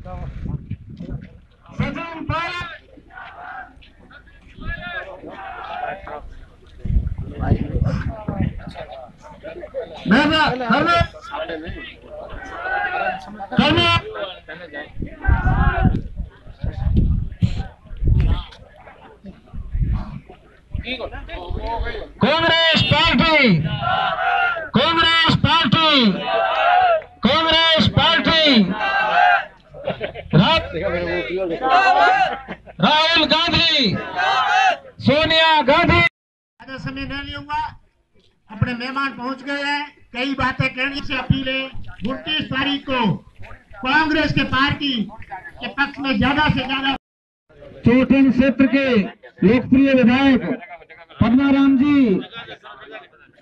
Sachin Pilot, Congress party, Congress party, Congress party, Rahul Gandhi, Sonia Gandhi. ज्यादा समय नहीं लूंगा, अपने मेहमान पहुंच गए हैं। कई बातें करने से अपील है 29 तारीख को कांग्रेस के पार्टी के पक्ष में ज्यादा से ज्यादा। चौथम क्षेत्र के लोकप्रिय विधायक पद्माराम जी,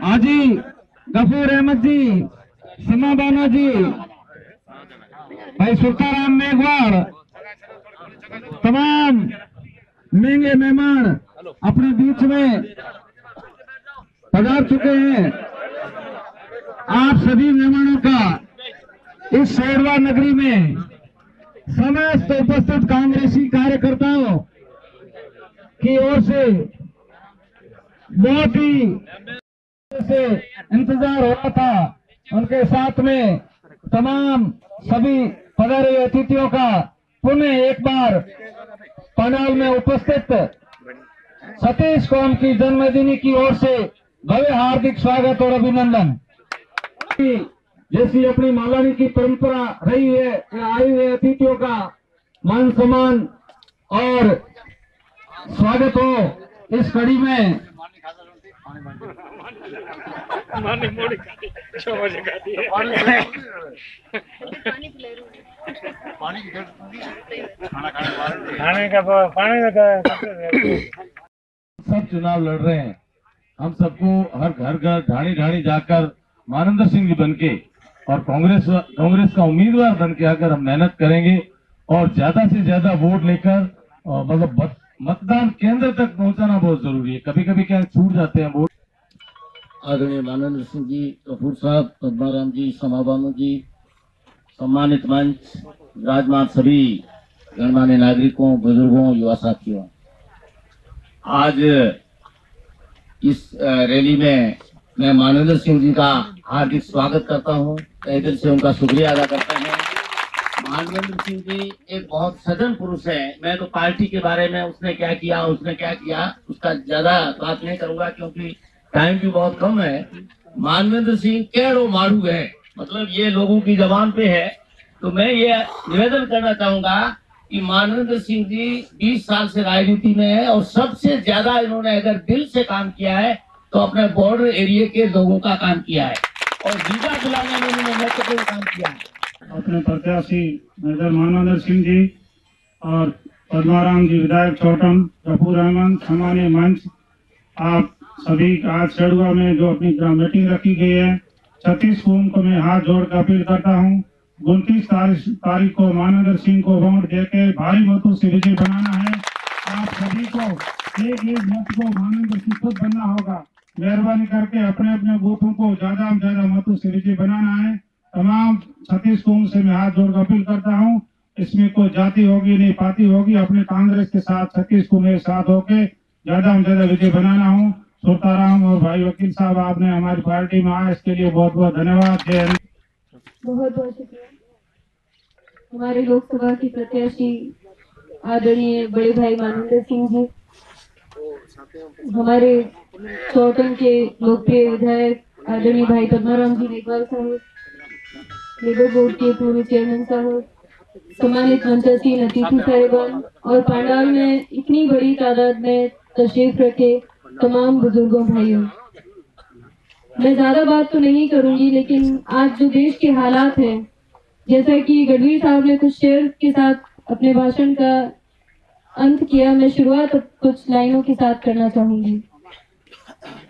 हाजी गफूर अहमद जी, सीमा बाना जी, भाई सुल्ताराम मेघवाल, तमाम महंगे मेहमान अपने बीच में पधार चुके हैं। आप सभी मेहमानों का इस शेरवा नगरी में समस्त उपस्थित कांग्रेसी कार्यकर्ताओं की ओर से बहुत ही से इंतजार हो रहा था। उनके साथ में तमाम सभी पधारे अतिथियों का पुनः एक बार पंडाल में उपस्थित सतीश कौम की जन्मदिनी की ओर से भव्य हार्दिक स्वागत और अभिनंदन। जैसी अपनी मालानी की परंपरा रही है, आए हुए अतिथियों का मान सम्मान और स्वागत हो। इस कड़ी में सब चुनाव लड़ रहे हैं। हम सबको हर घर ढाणी ढाणी जाकर मानंदर सिंह जी बनके और कांग्रेस का उम्मीदवार बनके अगर हम मेहनत करेंगे और ज्यादा से ज्यादा वोट लेकर मतलब मतदान केंद्र तक पहुंचाना बहुत जरूरी है। कभी कभी क्या छूट जाते हैं वोट। आदरणीय मानंदर सिंह जी, कपूर साहब, पद्माराम जी, समाबानु जी, सम्मानित मंच, विराजमान सभी गणमान्य नागरिकों, बुजुर्गों, युवा साथियों, आज इस रैली में मैं मानंदर सिंह जी का हार्दिक स्वागत करता हूं, तहे दिल से उनका शुक्रिया अदा करता हूं। मानवेंद्र सिंह जी एक बहुत सज्जन पुरुष है। मैं तो पार्टी के बारे में उसने क्या किया उसका ज्यादा बात नहीं करूंगा क्योंकि टाइम भी बहुत कम है। मानवेंद्र सिंह केड़ो मारू है, मतलब ये लोगों की जबान पे है। तो मैं ये निवेदन करना चाहूंगा कि मानवेंद्र सिंह जी 20 साल से राजनीति में है और सबसे ज्यादा इन्होंने अगर दिल से काम किया है तो अपने बॉर्डर एरिया के लोगों का काम किया है और वीजा दिलाने में इन्होंने महत्वपूर्ण काम किया है। अपने प्रत्याशी मेजर मानवेंद्र सिंह जी और पद्माराम जी, विधायक छोटम, गफूर अहमद, सम्मानीय मंच, आप सभी आज शेड़ुआ में जो अपनी मीटिंग रखी गई है, 36 कूम को मैं हाथ जोड़कर अपील करता हूं 29 तारीख को मानवेंद्र सिंह को वोट देके भारी मतों से विजय बनाना है। आप सभी को एक मत को मानवेंद्र सिंह खुद बनना होगा। मेहरबानी करके अपने अपने बूथों को ज्यादा से ज्यादा मतों से विजय बनाना है। तमाम 36 कौम से मैं हाथ जोड़कर अपील करता हूं। इसमें कोई जाति होगी नहीं, पार्टी होगी, अपने कांग्रेस के साथ 36 कौम के साथ होके ज्यादा से ज्यादा विजय बनाना हूं। सुल्ताराम और भाई वकील साहब, आपने हमारी पार्टी में आए, इसके लिए बहुत बहुत धन्यवाद। जय हिंद। बहुत बहुत शुक्रिया। हमारे लोकसभा की प्रत्याशी आदरणीय बड़े भाई मानवेंद्र सिंह जी, हमारे चौटन के लोकप्रिय विधायक आदरणीय भाई पद्माराम जी मेघवाल साहब, लेबर बोर्ड के पूर्व चेयरमैन साहब, सम्मानित मंचासीन अतिथि साहिबान और पंडाल में इतनी बड़ी तादाद में तशरीफ रखे तमाम बुजुर्गों भाइयों, मैं ज्यादा बात तो नहीं करूंगी, लेकिन आज जो देश के हालात हैं, जैसा कि गढ़वी साहब ने कुछ शेर के साथ अपने भाषण का अंत किया, मैं शुरुआत कुछ लाइनों के साथ करना चाहूंगी।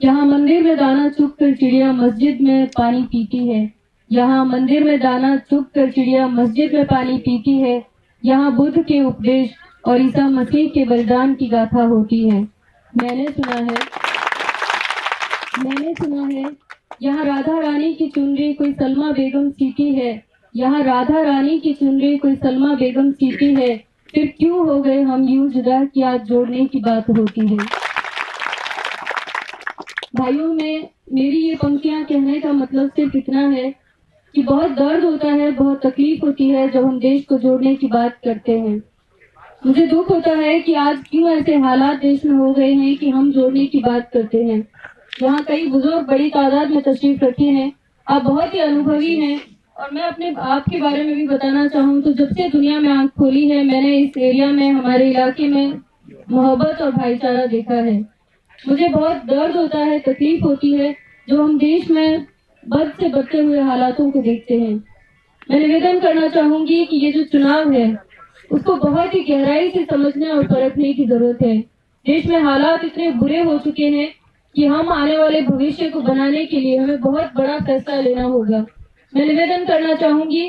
यहाँ मंदिर में दाना चुग कर चिड़िया मस्जिद में पानी पीती है, यहाँ मंदिर में दाना चुग कर चिड़िया मस्जिद में पानी पीती है, यहाँ बुद्ध के उपदेश और ईसा मसीह के बलिदान की गाथा होती है। मैंने सुना है यहाँ राधा रानी की चुनरी कोई सलमा बेगम सीती है, यहाँ राधा रानी की चुनरी कोई सलमा बेगम सीती है, फिर क्यों हो गए हम यूं जुदा कि आज जोड़ने की बात होती है। भाइयों में मेरी ये पंक्तियां कहने का मतलब सिर्फ इतना है कि बहुत दर्द होता है, बहुत तकलीफ होती है जब हम देश को जोड़ने की बात करते हैं। मुझे दुख होता है कि आज क्यों ऐसे हालात देश में हो गए हैं कि हम जोड़ने की बात करते हैं। यहाँ कई बुजुर्ग बड़ी तादाद में तशरीफ रखे हैं, आप बहुत ही अनुभवी हैं। और मैं अपने आप के बारे में भी बताना चाहूँ तो जब से दुनिया में आंख खोली है, मैंने इस एरिया में, हमारे इलाके में मोहब्बत और भाईचारा देखा है। मुझे बहुत दर्द होता है, तकलीफ होती है जो हम देश में बद से बढ़ते हुए हालातों को देखते हैं। मैं निवेदन करना चाहूंगी कि ये जो चुनाव है उसको बहुत ही गहराई से समझने और परखने की जरूरत है। देश में हालात इतने बुरे हो चुके हैं कि हम आने वाले भविष्य को बनाने के लिए हमें बहुत बड़ा फैसला लेना होगा। मैं निवेदन करना चाहूंगी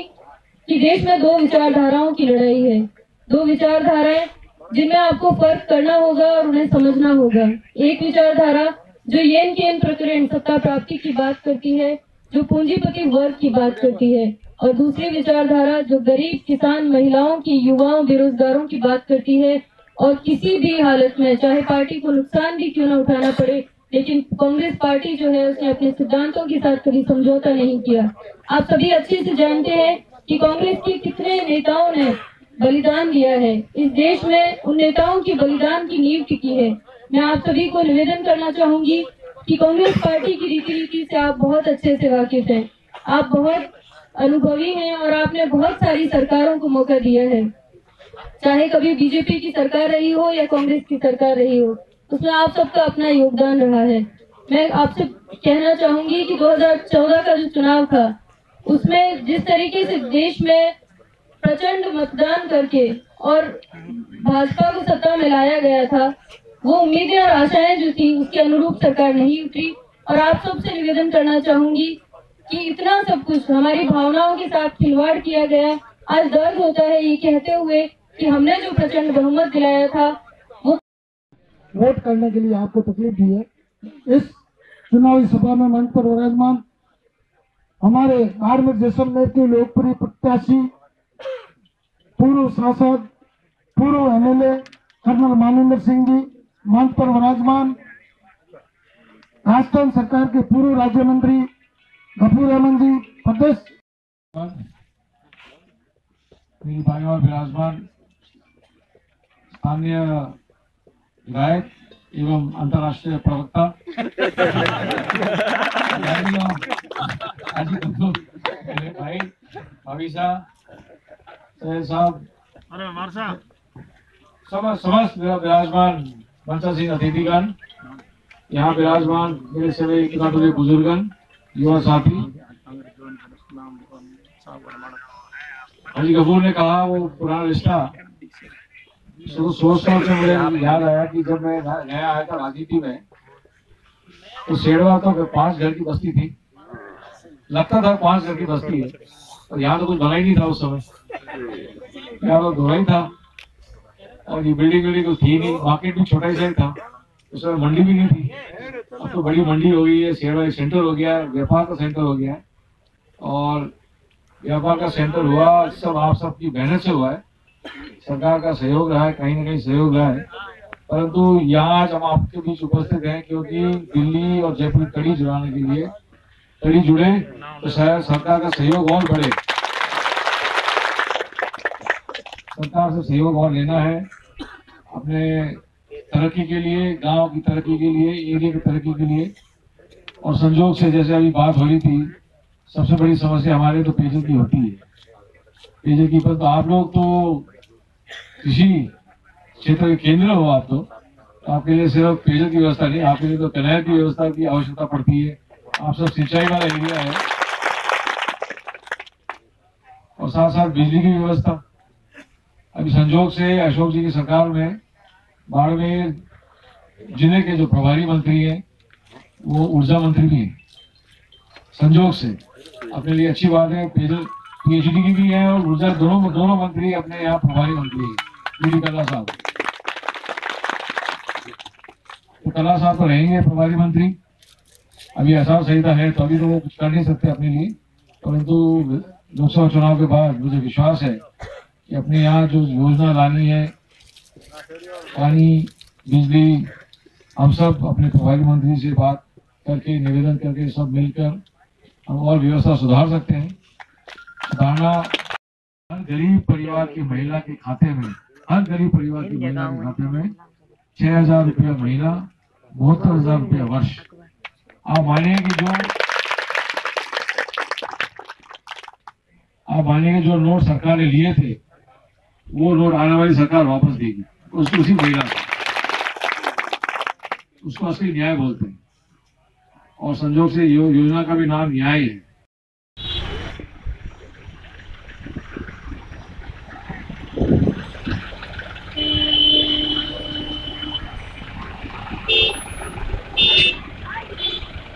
कि देश में दो विचारधाराओं की लड़ाई है, दो विचारधाराएं जिनमें आपको फर्क करना होगा और उन्हें समझना होगा। एक विचारधारा जो येन केन प्रकरण सत्ता प्राप्ति की बात करती है, जो पूंजीपति वर्ग की बात करती है, और दूसरी विचारधारा जो गरीब, किसान, महिलाओं की, युवाओं, बेरोजगारों की बात करती है। और किसी भी हालत में चाहे पार्टी को नुकसान भी क्यों न उठाना पड़े, लेकिन कांग्रेस पार्टी जो है उसने अपने सिद्धांतों के साथ कभी समझौता नहीं किया। आप सभी अच्छे से जानते हैं कि कांग्रेस के कितने नेताओं ने बलिदान दिया है। इस देश में उन नेताओं की बलिदान की नींव टिकी है। मैं आप सभी को निवेदन करना चाहूंगी कि कांग्रेस पार्टी की रीति नीति से आप बहुत अच्छे से वाकिफ हैं, आप बहुत अनुभवी हैं और आपने बहुत सारी सरकारों को मौका दिया है। चाहे कभी बीजेपी की सरकार रही हो या कांग्रेस की सरकार रही हो, उसमें आप सबका अपना योगदान रहा है। मैं आपसे कहना चाहूंगी कि 2014 का जो चुनाव था उसमें जिस तरीके से देश में प्रचंड मतदान करके और भाजपा को सत्ता में लाया गया था, वो उम्मीदें और आशाएं जो थी उसके अनुरूप सरकार नहीं उतरी। और आप सबसे निवेदन करना चाहूंगी कि इतना सब कुछ हमारी भावनाओं के साथ खिलवाड़ किया गया। आज दर्द होता है ये कहते हुए कि हमने जो प्रचंड बहुमत दिलाया था वो वोट करने के लिए आपको तकलीफ दी है। इस चुनावी सभा में मंच पर विराजमान हमारे आर्मी जैसलमेर के लोकप्रिय प्रत्याशी, पूर्व सांसद, पूर्व एमएलए कर्नल मानवेंद्र सिंह जी, मंच पर विराजमान राजस्थान सरकार के पूर्व राज्य मंत्री गफूर अहमद जी, प्रदेश मेरी भाई और विराजमान स्थानीय विधायक एवं अंतर्राष्ट्रीय प्रवक्ता मेरे भाई भविष्य साहब, समस्त विराजमान मंचासीन अतिथिगण, यहाँ विराजमान मेरे सभी किताबी बुजुर्गन, युवा साथी। हाजी गफूर ने कहा वो पुराना रिश्ता, सोच से मुझे याद आया कि जब मैं नया आया था राजनीति में तो शेरवा तो 5 घर की बस्ती थी, लगता था 5 घर की बस्ती है, और यहाँ तो कुछ बना ही नहीं था उस समय, यहाँ तो धोला ही था और ये बिल्डिंग तो थी नहीं, मार्केट भी छोटा ही साइज था, उस समय मंडी भी नहीं थी। अब तो बड़ी मंडी हो गई है, शेरवा एक सेंटर हो गया, व्यापार का सेंटर हो गया है, और व्यापार का सेंटर हुआ सब आप सबकी मेहनत से हुआ है, सरकार का सहयोग रहा है, कहीं ना कहीं सहयोग रहा है। परंतु यहाँ आज हम आपके बीच उपस्थित हैं क्योंकि दिल्ली और जयपुर कड़ी जुड़ाने के लिए कड़ी जुड़े तो शायद सरकार का सहयोग और बढ़े, सरकार से सहयोग और लेना है अपने तरक्की के लिए, गांव की तरक्की के लिए, एरिया की तरक्की के लिए। और संजोग से जैसे अभी बात हो रही थी, सबसे बड़ी समस्या हमारे तो पेयजल की होती है, पेयजल की। पर तो आप लोग तो कृषि क्षेत्र के केंद्र हो, आप तो आपके लिए सिर्फ पेयजल की व्यवस्था नहीं, आपके लिए तो कैनाल की व्यवस्था की आवश्यकता पड़ती है। आप सब सिंचाई वाला एरिया है और साथ साथ बिजली की व्यवस्था। अभी संजोग से अशोक जी की सरकार में बाड़मेर जिले के जो प्रभारी मंत्री हैं वो ऊर्जा मंत्री भी हैं, संजोग से अपने लिए अच्छी बात है। पेयजल पीएचडी की भी है और ऊर्जा दोनों मंत्री अपने यहाँ प्रभारी मंत्री है, बीडी कल्ला साहब। तो कल्ला साहब तो रहेंगे प्रभारी मंत्री, अभी आचार संहिता है तो अभी तो वो कुछ कर नहीं सकते अपने लिए, परंतु लोकसभा चुनाव के बाद मुझे विश्वास है कि अपने यहाँ जो योजना लानी है, पानी, बिजली, हम सब अपने प्रभारी मंत्री से बात करके, निवेदन करके सब मिलकर हम और व्यवस्था सुधार सकते हैं। सुधारना हर गरीब परिवार की महिला के खाते में, हर गरीब परिवार की महिला के खाते में 6,000 रुपया महीना, 72,000 रुपया वर्ष। आप मानेंगे जो नोट सरकार ने लिए थे वो नोट आने वाली सरकार वापस देगी उसी महिला को। उसको असली न्याय बोलते हैं और संजोग से योजना का भी नाम न्याय है।